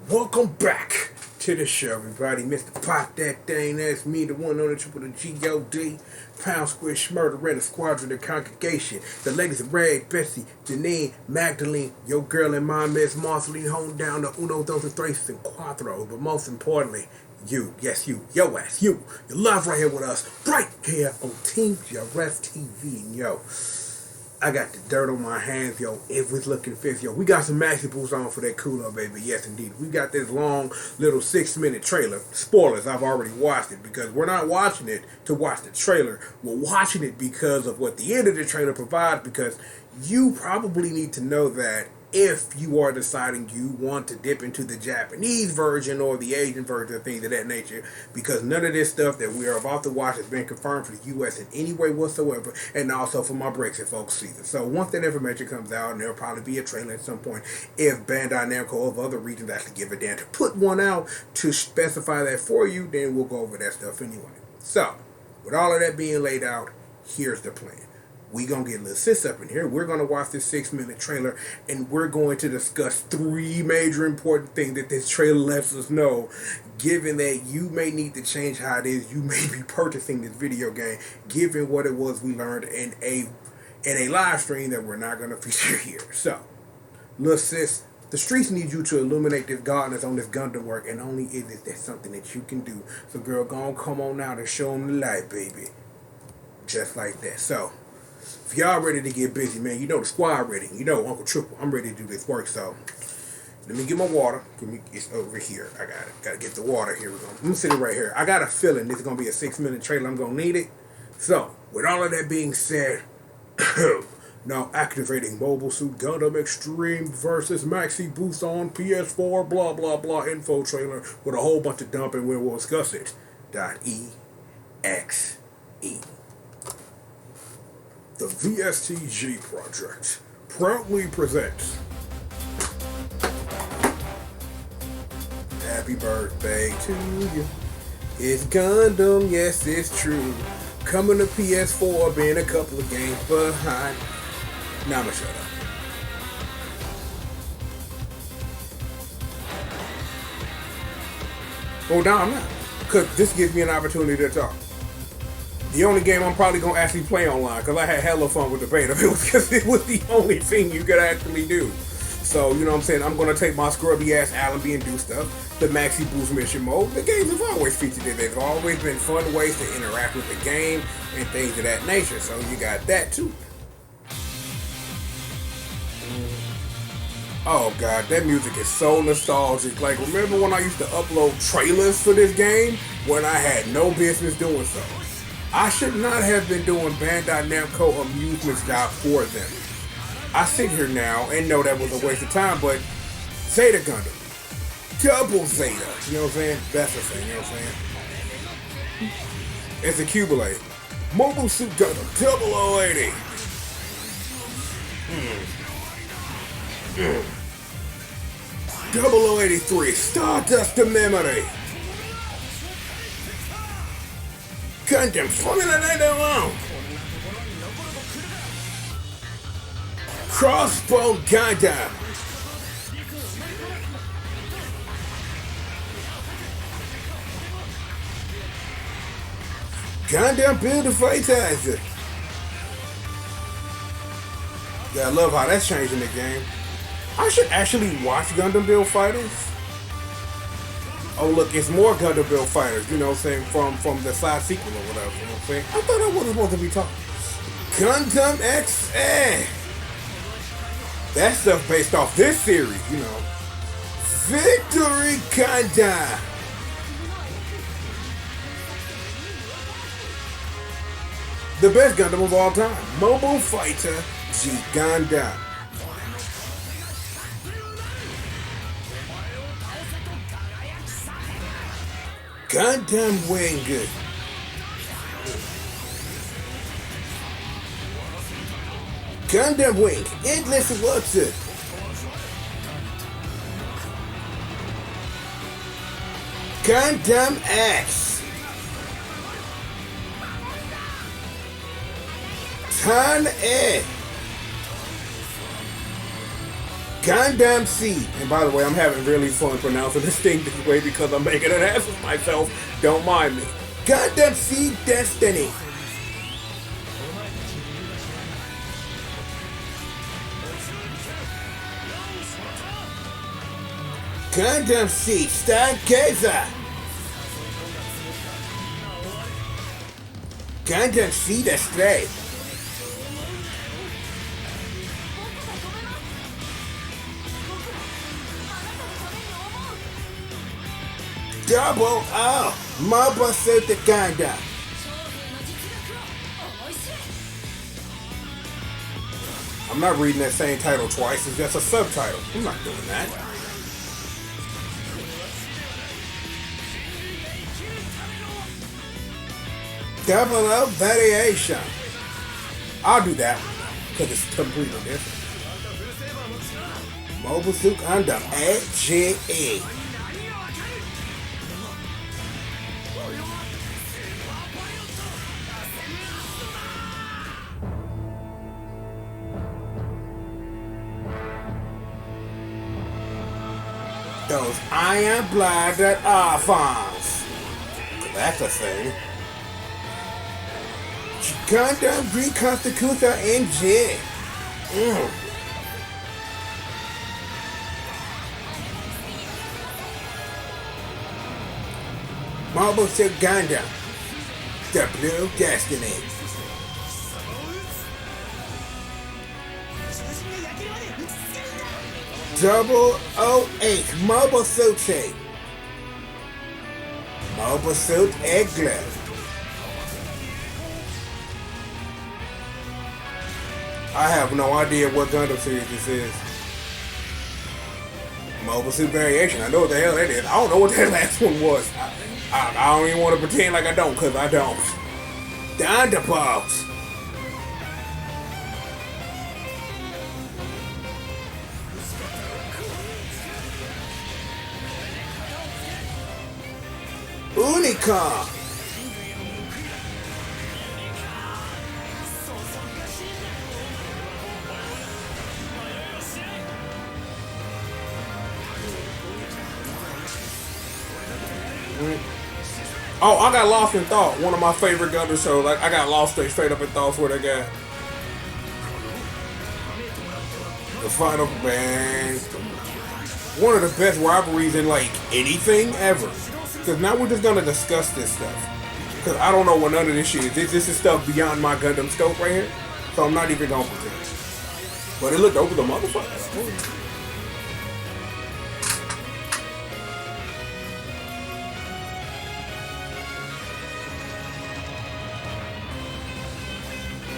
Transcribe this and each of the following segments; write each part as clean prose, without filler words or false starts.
Welcome back to the show, everybody. Mr. Pop That Thing, that's me, the one on the triple, the G.O.D. Pound Square Schmurder, Red Squadron, the congregation, the ladies of Red, Bessie, Janine, Magdalene, your girl and my Miss Marceline, home down to uno, dos, and tres, and cuatro. But most importantly, you, yes, you, yo ass, you, you're live right here with us, right here on Team GRS TV, and yo. I got the dirt on my hands, yo. It was looking fierce, yo. We got some MAXIBOOST on for that cooler, baby. Yes, indeed. We got this long little 6-minute trailer. Spoilers, I've already watched it because we're not watching it to watch the trailer. We're watching it because of what the end of the trailer provides, because you probably need to know that if you are deciding you want to dip into the Japanese version or the Asian version of things of that nature, because none of this stuff that we are about to watch has been confirmed for the U.S. in any way whatsoever, and also for my Brexit folks season. So once that information comes out, and there'll probably be a trailer at some point, if Bandai Namco of other regions actually give a damn to put one out to specify that for you, then we'll go over that stuff anyway. So, with all of that being laid out, here's the plan. We gonna get little sis up in here. We're gonna watch this 6-minute trailer, and we're going to discuss 3 major important things that this trailer lets us know. Given that you may need to change how it is you may be purchasing this video game, given what it was we learned in a live stream that we're not gonna feature here. So, little sis, the streets need you to illuminate this godness on this Gundam work, and only is that something that you can do. So, girl, go on, come on out and show them the light, baby. Just like that. So. If y'all ready to get busy, man, you know the squad ready. You know Uncle Triple, I'm ready to do this work. So let me get my water. It's over here. I got it. Gotta get the water. Here we go. I'm sitting right here. I got a feeling this is gonna be a 6-minute trailer. I'm gonna need it. So with all of that being said, now activating Mobile Suit Gundam Extreme versus MAXIBOOST on PS4. Blah blah blah. Info trailer with a whole bunch of dumping where we'll discuss it. .exe. The VSTG Project proudly presents Happy Birthday to you. It's Gundam, yes, it's true. Coming to PS4, being a couple of games behind. Now I'ma shut up. Oh, no, I'm not. Because this gives me an opportunity to talk. The only game I'm probably going to actually play online, because I had hella fun with the beta. It was because it was the only thing you could actually do. So, you know what I'm saying? I'm going to take my scrubby ass Allenby and do stuff. The MAXIBOOST mission mode. The games have always featured it. There's always been fun ways to interact with the game and things of that nature. So you got that too. Oh god, that music is so nostalgic. Like, remember when I used to upload trailers for this game? When I had no business doing so. I should not have been doing Bandai Namco amusements job for them. I sit here now and know that was a waste of time, but Zeta Gundam. Double Zeta. You know what I'm saying? That's the thing, you know what I'm saying? It's a Cubalate. Mobile Suit Gundam 0080. 0083. Stardust to Memory. Gundam Formula 91. Crossbow Gundam. Gundam Build Fighters. Yeah, I love how that's changing the game. I should actually watch Gundam Build Fighters. Oh look, it's more Gundam Build Fighters, you know what I'm saying, from the side sequel or whatever, you know what I'm saying? I thought I wasn't supposed to be talking. Gundam XA. That stuff based off this series, you know. Victory Gundam. The best Gundam of all time. Mobile Fighter G Gundam. Gundam Wing. Gundam Wing. Endless Water. Gundam X. Tan E. Gundam Seed. And by the way, I'm having really fun pronouncing this thing this way because I'm making an ass of myself. Don't mind me. Gundam Seed Destiny. Gundam Seed Stargazer. Gundam Seed Astray. Double O, Mobile Suit Gundam. I'm not reading that same title twice, it's just a subtitle. I'm not doing that. Double O Variation. I'll do that because it's completely different. Mobile Suit Gundam AGE. Those iron-blooded orphans. That's a thing. Gundam Reconstitution NG. Mobile Suit Gundam. The Blue Destiny. Double 08 Mobile Suit Shape. Mobile Suit Eglet. I have no idea what Gundam series this is. Mobile Suit Variation. I know what the hell that is. I don't know what that last one was. I don't even want to pretend like I don't, because I don't. The Underboss. Unicorn. Oh, I got lost in thought. One of my favorite Gundam shows. Like, I got lost straight up in thoughts where they got the final man. One of the best rivalries in like anything ever. Because now we're just gonna discuss this stuff. Because I don't know what none of this shit is. This is stuff beyond my Gundam scope right here. So I'm not even gonna pretend. But it looked over the motherfucker.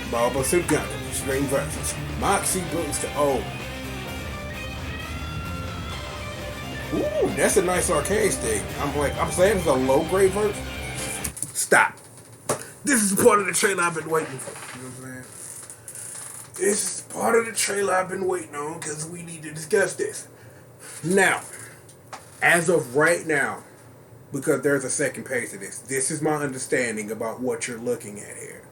Mobile Suit Gundam, Extreme versus MAXIBOOST. Oh. Ooh, that's a nice arcade stick. I'm saying it's a low grade version. Stop. This is part of the trailer I've been waiting for. You know what I'm saying? This is part of the trailer I've been waiting on because we need to discuss this. Now, as of right now, because there's a second page to this is my understanding about what you're looking at here.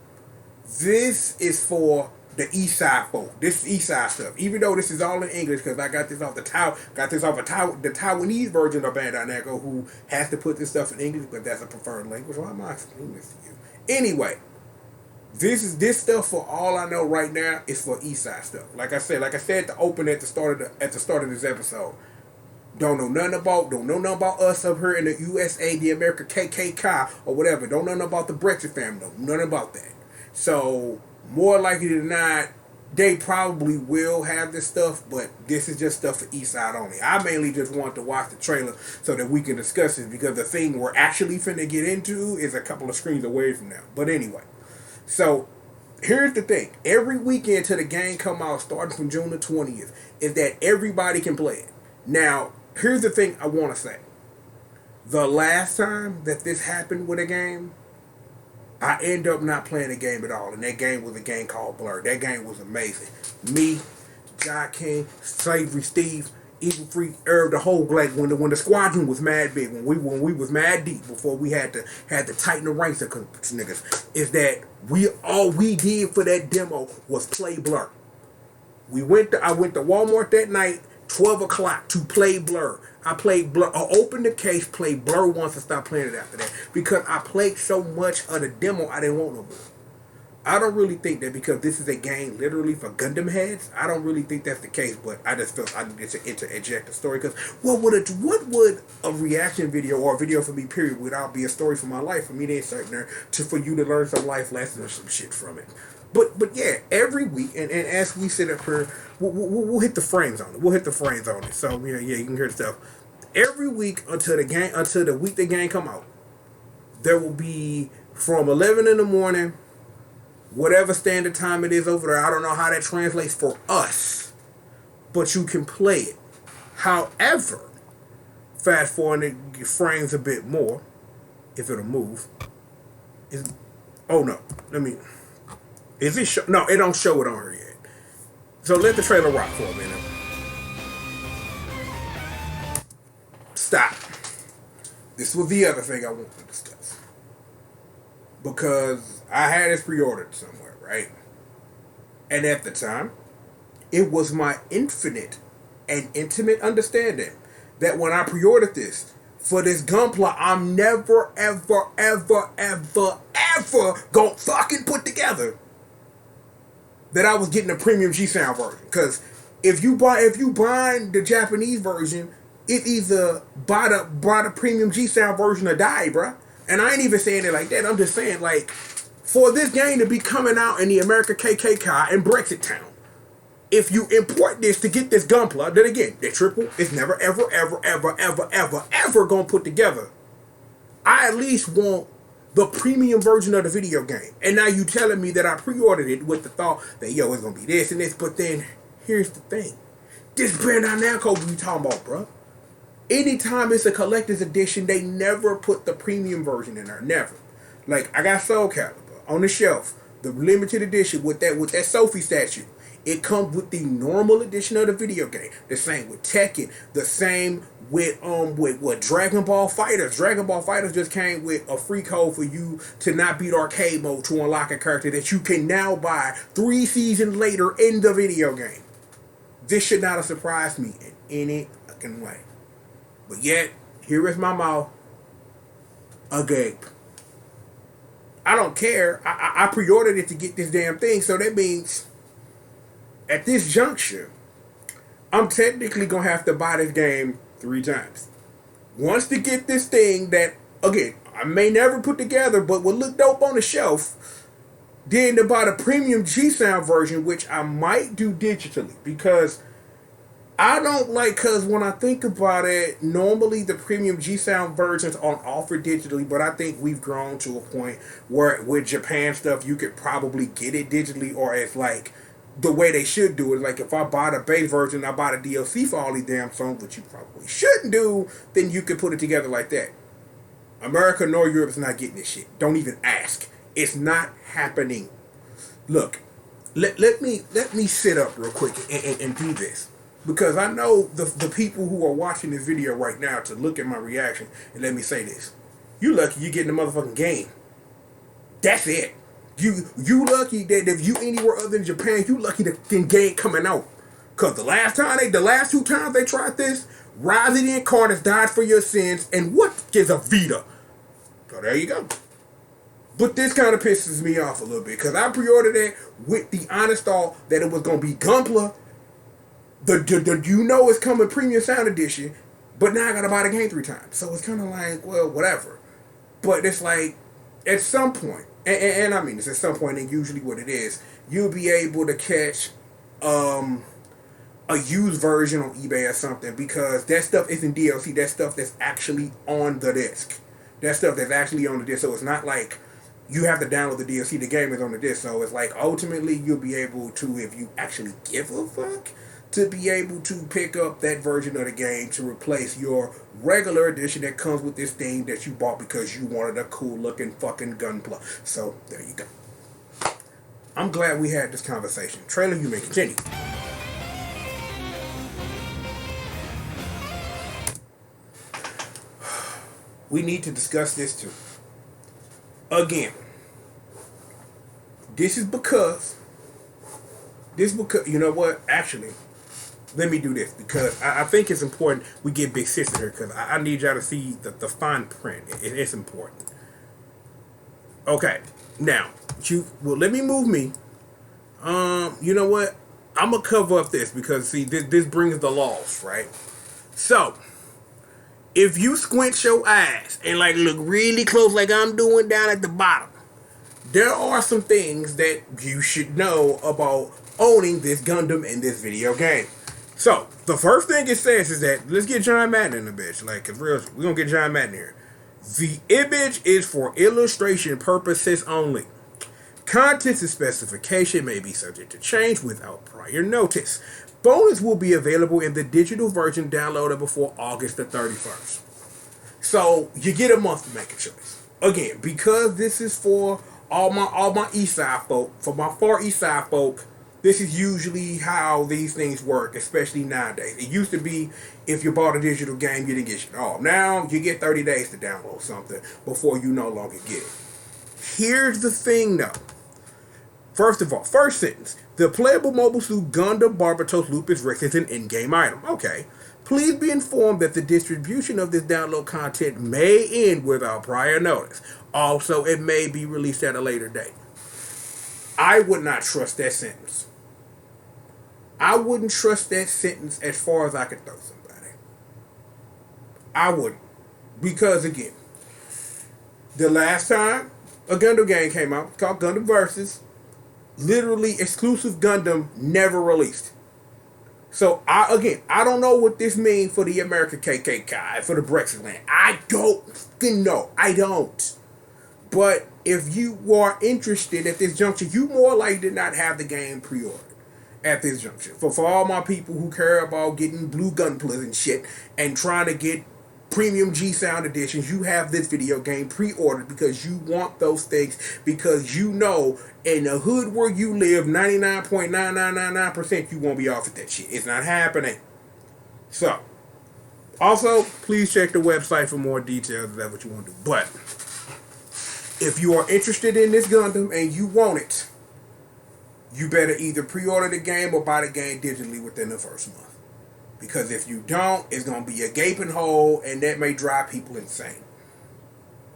This is for the East Side folk. This is East Side stuff. Even though this is all in English, because I got this off the Taiwanese version of Bandai Namco, who has to put this stuff in English, but that's a preferred language. Why am I explaining this to you? Anyway, this stuff for all I know right now is for East Side stuff. Like I said to open at the start of this episode. Don't know nothing about us up here in the USA, the America KKK or whatever. Don't know nothing about the Brexit family. Don't know nothing about that. So, more likely than not, they probably will have this stuff, but this is just stuff for Eastside only. I mainly just want to watch the trailer so that we can discuss it, because the thing we're actually finna get into is a couple of screens away from now. But anyway, so here's the thing. Every weekend till the game come out, starting from June the 20th, is that everybody can play it. Now, here's the thing I want to say. The last time that this happened with a game, I end up not playing the game at all, and that game was a game called Blur. That game was amazing. Me, Jai King, Slavery Steve, Evil Freak, Herb, the whole when the squadron was mad big, when we was mad deep before we had to tighten the ranks of niggas, is that all we did for that demo was play Blur. I went to Walmart that night, 12 o'clock to play Blur. I played Blur. I opened the case, played Blur once, and stopped playing it after that. Because I played so much of the demo, I didn't want no more. I don't really think that because this is a game literally for Gundam heads. I don't really think that's the case, but I just felt I needed to interject the story because what would a reaction video or a video for me period without be a story for my life for me to insert there for you to learn some life lessons or some shit from it. But yeah, every week and as we sit up here, we'll hit the frames on it. We'll hit the frames on it. So yeah, you can hear the stuff. Every week until the week the game come out, there will be from 11 in the morning. Whatever standard time it is over there, I don't know how that translates for us, but you can play it. However, fast forward it frames a bit more, if it'll move. Oh no, is it show? No, it don't show it on her yet. So let the trailer rock for a minute. Stop. This was the other thing I wanted to discuss. Because I had it pre-ordered somewhere, right? And at the time, it was my infinite and intimate understanding that when I pre-ordered this, for this Gunpla, I'm never, ever, ever, ever, ever gonna fucking put together that I was getting a premium G-Sound version. Because if you buy the Japanese version, it either buy the premium G-Sound version or die, bruh. And I ain't even saying it like that. I'm just saying, like, for this game to be coming out in the America KKK and Brexit town, if you import this to get this Gunpla, then again, that triple is never, ever, ever, ever, ever, ever, ever gonna put together. I at least want the premium version of the video game. And now you telling me that I pre-ordered it with the thought that, yo, it's gonna be this and this. But then, here's the thing. This Bandai Namco we talking about, bro. Anytime it's a collector's edition, they never put the premium version in there. Never. Like, I got Soul Calibur on the shelf, the limited edition with that Sophie statue. It comes with the normal edition of the video game. The same with Tekken. The same with Dragon Ball FighterZ. Dragon Ball FighterZ just came with a free code for you to not beat arcade mode to unlock a character that you can now buy 3 seasons later in the video game. This should not have surprised me in any fucking way. But yet, here is my mouth agape. I don't care. I pre-ordered it to get this damn thing, so that means at this juncture, I'm technically going to have to buy this game 3 times. Once to get this thing that, again, I may never put together, but will look dope on the shelf. Then to buy the premium G-Sound version, which I might do digitally, because I don't like, because when I think about it, normally the premium G-Sound versions aren't offered digitally, but I think we've grown to a point where with Japan stuff, you could probably get it digitally, or as like the way they should do it. Like if I buy the base version, I buy the DLC for all these damn songs, which you probably shouldn't do, then you could put it together like that. America nor Europe is not getting this shit. Don't even ask. It's not happening. Look, let me sit up real quick and do this. Because I know the people who are watching this video right now to look at my reaction and let me say this. You lucky you getting the motherfucking game. That's it. You lucky that if you anywhere other than Japan, you lucky the game coming out. Because the last 2 times they tried this, Rising Incarnates died for your sins, and what is a Vita? So there you go. But this kind of pisses me off a little bit, because I pre-ordered it with the honest thought that it was going to be Gunpla. It's coming premium sound edition, but now I gotta buy the game 3 times. So it's kind of like, well, whatever. But it's like, at some point, and I mean, it's at some point, and usually what it is, you'll be able to catch a used version on eBay or something, because that stuff isn't DLC. That stuff that's actually on the disc. That stuff that's actually on the disc. So it's not like you have to download the DLC. The game is on the disc. So it's like, ultimately, you'll be able to, if you actually give a fuck, to be able to pick up that version of the game to replace your regular edition that comes with this thing that you bought because you wanted a cool looking fucking Gunpla. So there you go. I'm glad we had this conversation. Trailer, you may continue. We need to discuss this too. Again, this is because, you know what, actually, let me do this because I think it's important we get Big Sister here because I need y'all to see the fine print. It's important. Okay, now let me move me. You know what? I'm gonna cover up this because see this brings the laws, right? So if you squint your eyes and like look really close like I'm doing down at the bottom, there are some things that you should know about owning this Gundam in this video game. So, the first thing it says is that, let's get John Madden in the bitch. Like, cause we're gonna get John Madden here. The image is for illustration purposes only. Contents and specification may be subject to change without prior notice. Bonus will be available in the digital version downloaded before August the 31st. So, you get a month to make a choice. Again, because this is for all my East Side folk, for my far East Side folk, this is usually how these things work, especially nowadays. It used to be if you bought a digital game, you didn't get shit off. Now you get 30 days to download something before you no longer get it. Here's the thing though. First of all, first sentence. The playable mobile suit Gundam Barbatos Lupus Rex is an in-game item. Okay. Please be informed that the distribution of this download content may end without prior notice. Also, it may be released at a later date. I would not trust that sentence. I wouldn't trust that sentence as far as I could throw somebody. I wouldn't. Because, again, the last time a Gundam game came out, called Gundam Versus, literally exclusive Gundam never released. So, I don't know what this means for the American KKK, for the Brexit land. I don't know. I don't. But if you are interested at this juncture, you more likely did not have the game pre-ordered at this juncture. For all my people who care about getting blue Gunplas and shit and trying to get premium G-Sound editions, you have this video game pre-ordered because you want those things because you know in the hood where you live, 99.9999% you won't be offered that shit. It's not happening. So, also, please check the website for more details if that's what you want to do. But if you are interested in this Gundam and you want it, you better either pre-order the game or buy the game digitally within the first month. Because if you don't, it's going to be a gaping hole and that may drive people insane.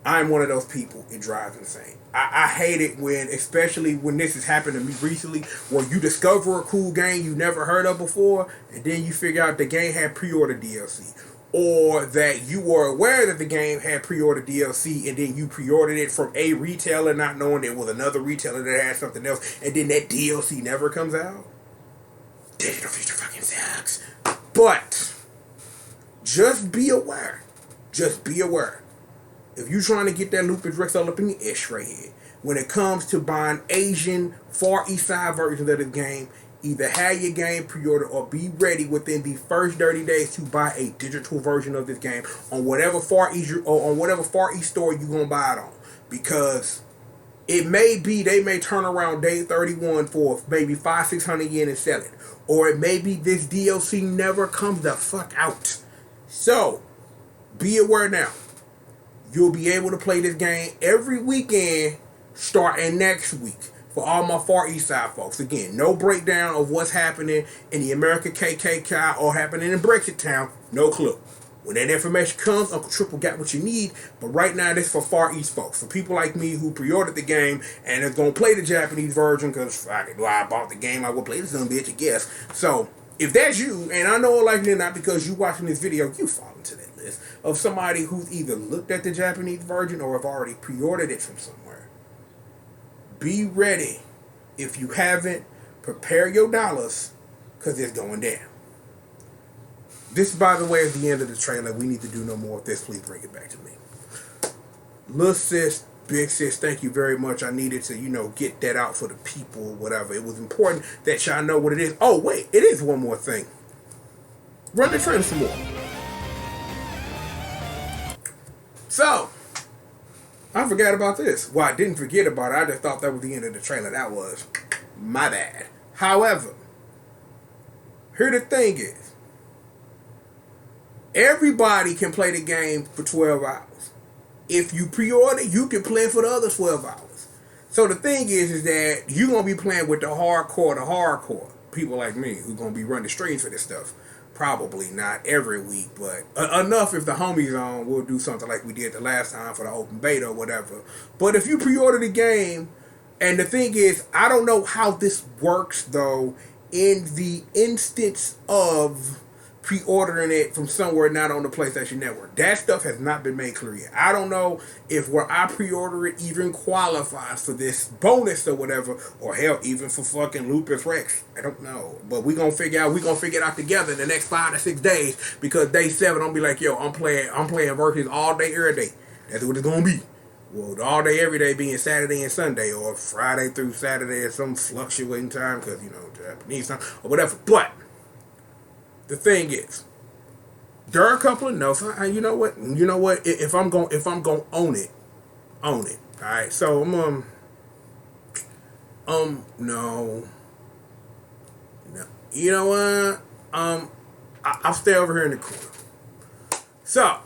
I'm one of those people. It drives insane. I hate it when, especially when this has happened to me recently, where you discover a cool game you never heard of before and then you figure out the game had pre-order DLC. Or that you were aware that the game had pre-order DLC and then you pre-ordered it from a retailer not knowing there was another retailer that had something else and then that DLC never comes out. Digital future fucking sucks. But just be aware. Just be aware. If you're trying to get that Lupus Rex all up in your ish right here, when it comes to buying Asian Far East Side versions of the game, either have your game pre-ordered or be ready within the first 30 days to buy a digital version of this game on whatever Far East store you're gonna buy it on. Because it may be they may turn around day 31 for maybe 500-600 yen and sell it. Or it may be this DLC never comes the fuck out. So be aware now. You'll be able to play this game every weekend starting next week. For all my Far East Side folks. Again, no breakdown of what's happening in the American KKK or happening in Brexit town. No clue. When that information comes, Uncle Triple got what you need. But right now, this is for Far East folks. For people like me who pre-ordered the game and is going to play the Japanese version because I bought the game, I will play this dumb bitch, I guess. So, if that's you, and I know likely not because you watching this video, you fall into that list of somebody who's either looked at the Japanese version or have already pre-ordered it from somewhere. Be ready. If you haven't, prepare your dollars because it's going down. This, by the way, is the end of the trailer. We need to do no more of this. Please bring it back to me. Little sis, big sis, thank you very much. I needed to, get that out for the people or whatever. It was important that y'all know what it is. Oh, wait, it is one more thing. Run the trailer some more. So, I forgot about this. Well, I didn't forget about it. I just thought that was the end of the trailer. That was my bad. However, here the thing is, everybody can play the game for 12 hours. If you pre-order, you can play for the other 12 hours. So the thing is that you're going to be playing with the hardcore. people like me who gonna be running streams for this stuff. Probably not every week, but enough if the homies on, we'll do something like we did the last time for the open beta or whatever. But if you pre-order the game, and the thing is, I don't know how this works though in the instance of pre-ordering it from somewhere not on the PlayStation Network. That stuff has not been made clear yet. I don't know if where I pre-order it even qualifies for this bonus or whatever, or hell, even for fucking Lupus Rex. I don't know, but we gonna figure it out together in the next 5 to 6 days, because day 7 I'm be like, yo, I'm playing Versus all day every day. That's what it's gonna be. Well, all day every day being Saturday and Sunday, or Friday through Saturday at some fluctuating time, because Japanese time or whatever. But the thing is, there are a couple of notes. You know what? If I'm going to own it. All right. So no. You know what? I'll stay over here in the corner. So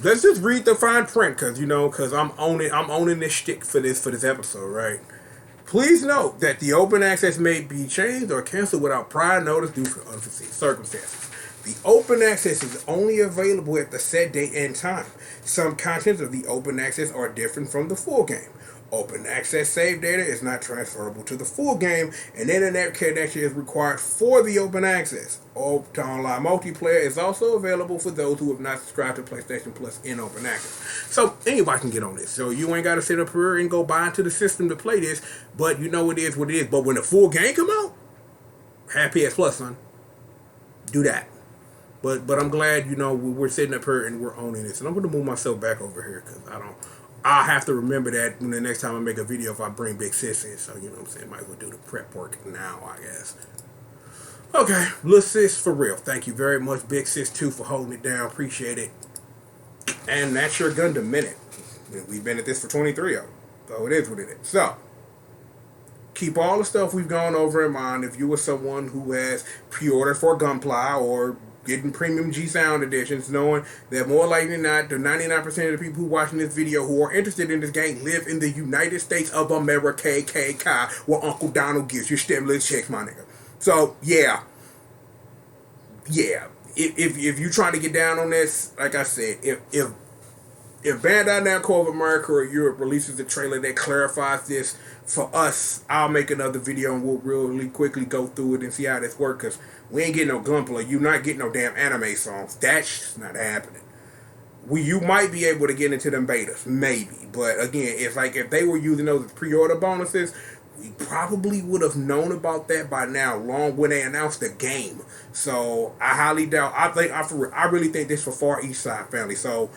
let's just read the fine print, because I'm owning this shtick for this episode, right? Please note that the open access may be changed or canceled without prior notice due to unforeseen circumstances. The open access is only available at the set date and time. Some contents of the open access are different from the full game. Open access save data is not transferable to the full game, and internet connection is required for the open access. Online multiplayer is also available for those who have not subscribed to PlayStation Plus in open access. So anybody can get on this. So you ain't got to sit up here and go buy into the system to play this, but you know it is what it is. But when the full game come out, have PS Plus, son. Do that. But I'm glad, we're sitting up here and we're owning this. And I'm going to move myself back over here, because I'll have to remember that when the next time I make a video if I bring Big Sis in. So, you know what I'm saying? Might as well do the prep work now, I guess. Okay, Lil Sis, for real. Thank you very much, Big Sis 2, for holding it down. Appreciate it. And that's your Gundam Minute. We've been at this for 23 of them. So it is what it is. So, keep all the stuff we've gone over in mind. If you were someone who has pre-ordered for Gunpla or getting premium G Sound editions, knowing that more likely than not, the 99% of the people who are watching this video who are interested in this game live in the United States of America, KKK, where Uncle Donald gives you stimulus checks, my nigga. So, yeah. If you're trying to get down on this, like I said, if Bandai Namco of America or Europe releases a trailer that clarifies this for us, I'll make another video and we'll really quickly go through it and see how this works, because we ain't getting no Gunpla. You not getting no damn anime songs. That's not happening. You might be able to get into them betas, maybe. But again, it's like if they were using those as pre-order bonuses, we probably would have known about that by now, long when they announced the game. So I highly doubt. I really think this for Far East Side family. So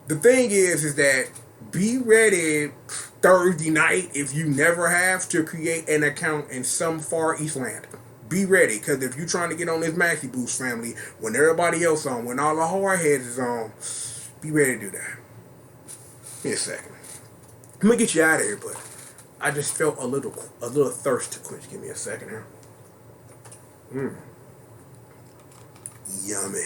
the thing is that be ready Thursday night if you never have to create an account in some Far East land. Be ready, because if you're trying to get on this MAXIBOOST family, when everybody else on, when all the hard heads is on, be ready to do that. Give me a second. I'm gonna get you out of here, but I just felt a little thirst to quench. Give me a second here. Yummy.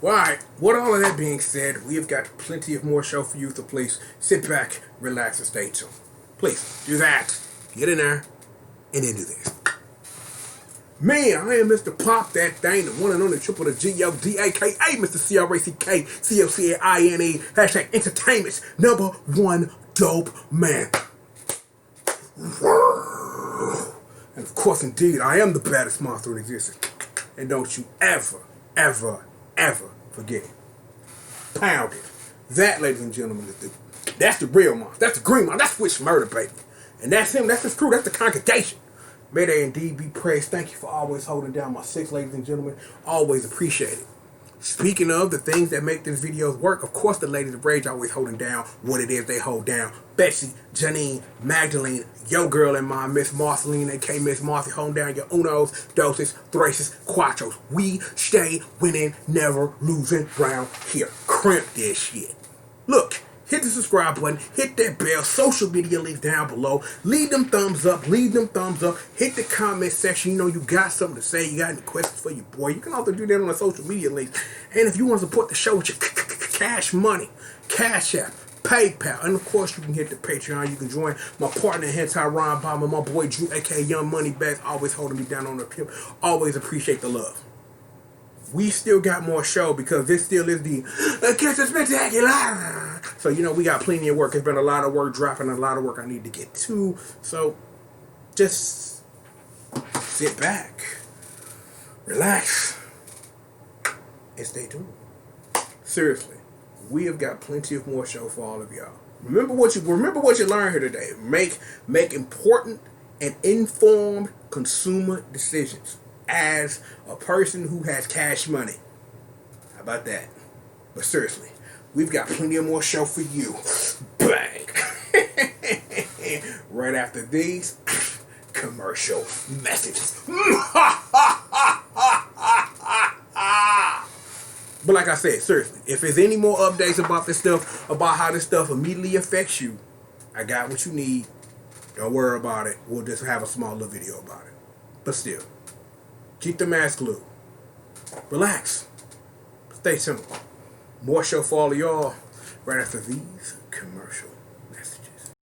Well, alright, with all of that being said, we have got plenty of more show for you, so please sit back, relax, and stay tuned. Please, do that. Get in there, and then do this. Man, I am Mr. Pop That Thing, the one and only triple the G.O.D, a.k.a. Mr. C-R-A-C-K, C-O-C-A-I-N-E, hashtag entertainment's #1 dope man. And of course, indeed, I am the baddest monster in existence. And don't you ever, ever, ever forget it. Pound it. That, ladies and gentlemen, that's the real monster. That's the green monster. That's Witch Murder, baby. And that's him. That's his crew. That's the congregation. May they indeed be praised. Thank you for always holding down my 6, ladies and gentlemen. Always appreciate it. Speaking of the things that make these videos work, of course the ladies of rage always holding down what it is they hold down. Betsy, Janine, Magdalene, yo girl and mine, Miss Marceline, aka Miss Marcy, holding down your unos, doses, thraces, quattros. We stay winning, never losing round here. Crimp this shit. Look. Hit the subscribe button, hit that bell, social media links down below, leave them thumbs up, hit the comment section, you got something to say, you got any questions for your boy, you can also do that on the social media links, and if you want to support the show with your cash money, Cash App, PayPal. And of course, you can hit the Patreon. You can join my partner, Hentai Ron Bomber, my boy Drew, aka Young Money Bags, always holding me down on the pimp. Always appreciate the love. We still got more show because this still is the Catch Spectacular. So, you know, we got plenty of work. It's been a lot of work dropping, a lot of work I need to get to. So, just sit back, relax, and stay tuned. Seriously, we have got plenty of more show for all of y'all. Remember what you learned here today. Make important and informed consumer decisions as a person who has cash money. How about that? But seriously, we've got plenty of more show for you. Bang! Right after these commercial messages. But like I said, seriously, if there's any more updates about this stuff, about how this stuff immediately affects you, I got what you need. Don't worry about it. We'll just have a small little video about it. But still, keep the mask glued. Relax. Stay simple. More show for all of y'all right after these commercial messages.